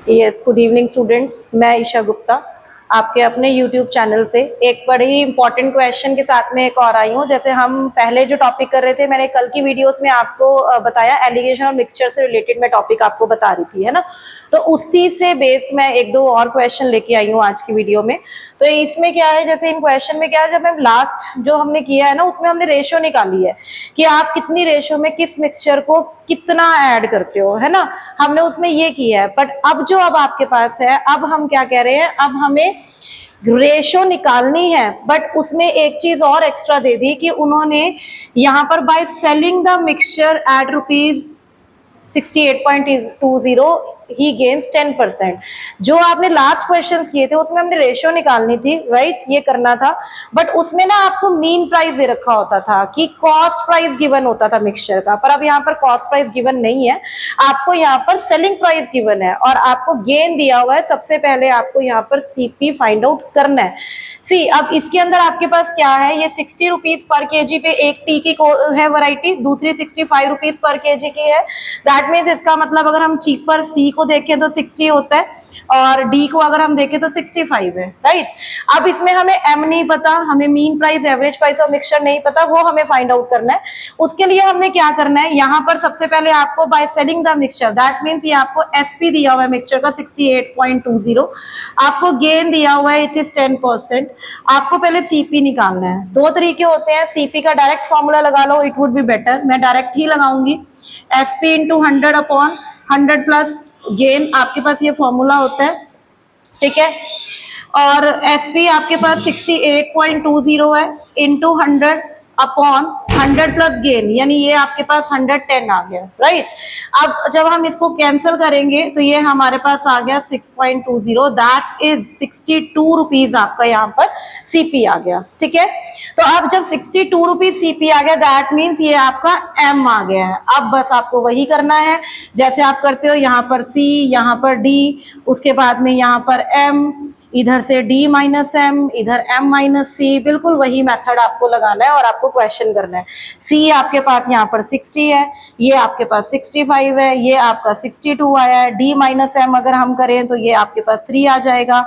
Yes, good evening students. मैं ईशा गुप्ता आपके अपने यूट्यूब चैनल से एक बड़े ही इंपॉर्टेंट क्वेश्चन के साथ में एक और आई हूँ। जैसे हम पहले जो टॉपिक कर रहे थे, मैंने कल की वीडियोस में आपको बताया एलिगेशन और मिक्सचर से रिलेटेड मैं टॉपिक आपको बता रही थी, है ना। तो उसी से बेस्ड मैं एक दो और क्वेश्चन लेके आई हूँ आज की वीडियो में। तो इसमें क्या है, जैसे इन क्वेश्चन में क्या है, जब हम लास्ट जो हमने किया है ना, उसमें हमने रेशियो निकाली है कि आप कितनी रेशियो में किस मिक्सचर को कितना ऐड करते हो, है ना। हमने उसमें ये किया है, बट अब आपके पास है, अब हम क्या कह रहे हैं, अब हमें रेशो निकालनी है। बट उसमें एक चीज और एक्स्ट्रा दे दी कि उन्होंने यहां पर by selling the mixture eight rupees 68.20 he gains 10%। जो आपने लास्ट क्वेश्चन किए थे उसमें हमने रेशियो निकालनी थी, राइट, ये करना था। बट उसमें ना आपको मीन प्राइस दे रखा होता था कि कॉस्ट प्राइस गिवन होता था मिक्सचर का, पर अब यहाँ पर कॉस्ट प्राइस गिवन नहीं है, आपको यहाँ पर सेलिंग प्राइस गिवन है और आपको गेन दिया हुआ है। सबसे पहले आपको यहाँ पर सीपी फाइंड आउट करना है। सी, अब इसके अंदर आपके पास क्या है, ये 60 रुपीज पर केजी पे एक टी की है वैरायटी, दूसरी 65 रुपीज पर केजी की है। दैट मीन्स इसका मतलब अगर हम चीपर सी को देखें तो 60 होता है और डी को अगर हम देखें तो 65 है, राइट। अब इसमें हमें एम नहीं पता, हमें mean price, average price of mixture नहीं पता, वो हमें फाइंड आउट करना है। उसके लिए हमने क्या करना है, यहाँ पर सबसे पहले आपको by selling the mixture, that means ये आपको एसपी दिया हुआ है मिक्सचर का 68.20, आपको गेन दिया हुआ है इट इज 10%। आपको पहले सीपी निकालना है। दो तरीके होते हैं, सीपी का डायरेक्ट फॉर्मूला लगा लो, इट वुड बी बेटर, मैं डायरेक्ट ही लगाऊंगी। SP into 100 upon 100 plus gain, आपके पास ये फॉर्मूला होता है, ठीक है। और एसपी आपके पास 68.20 है इंटू 100 अपॉन 100 प्लस गेन, यानी ये आपके पास 110 आ गया, राइट। अब जब हम इसको कैंसिल करेंगे तो ये हमारे पास आ गया 6.20, दैट इज 62 रुपीज आपका यहाँ पर सीपी आ गया, ठीक है। तो अब जब 62 रुपीज सीपी आ गया, दैट मीन्स ये आपका एम आ गया है। अब बस आपको वही करना है जैसे आप करते हो, यहाँ पर सी, यहाँ पर डी, उसके बाद में यहाँ पर एम, इधर से d माइनस एम, इधर m माइनस सी, बिल्कुल वही मेथड आपको लगाना है और आपको क्वेश्चन करना है। c आपके पास यहाँ पर 60 है, ये आपके पास 65 है, ये आपका 62 आया है। d माइनस एम अगर हम करें तो ये आपके पास 3 आ जाएगा।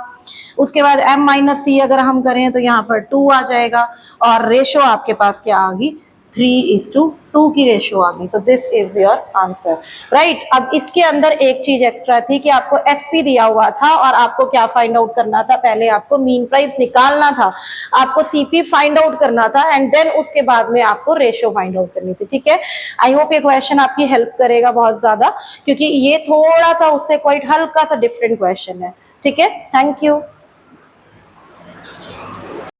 उसके बाद m माइनस सी अगर हम करें तो यहाँ पर 2 आ जाएगा और रेशो आपके पास क्या आ गई, 3:2 की रेशो आ गई। तो this is your answer, right. अब इसके अंदर एक चीज एक्स्ट्रा थी कि आपको एसपी दिया हुआ था और आपको क्या फाइंड आउट करना था, पहले आपको मीन प्राइस निकालना था, आपको सीपी फाइंड आउट करना था एंड देन उसके बाद में आपको रेशो फाइंड आउट करनी थी, ठीक है। आई होप ये क्वेश्चन आपकी हेल्प करेगा बहुत ज्यादा, क्योंकि ये थोड़ा सा उससे क्वाइट हल्का सा डिफरेंट क्वेश्चन है, ठीक है। Thank you.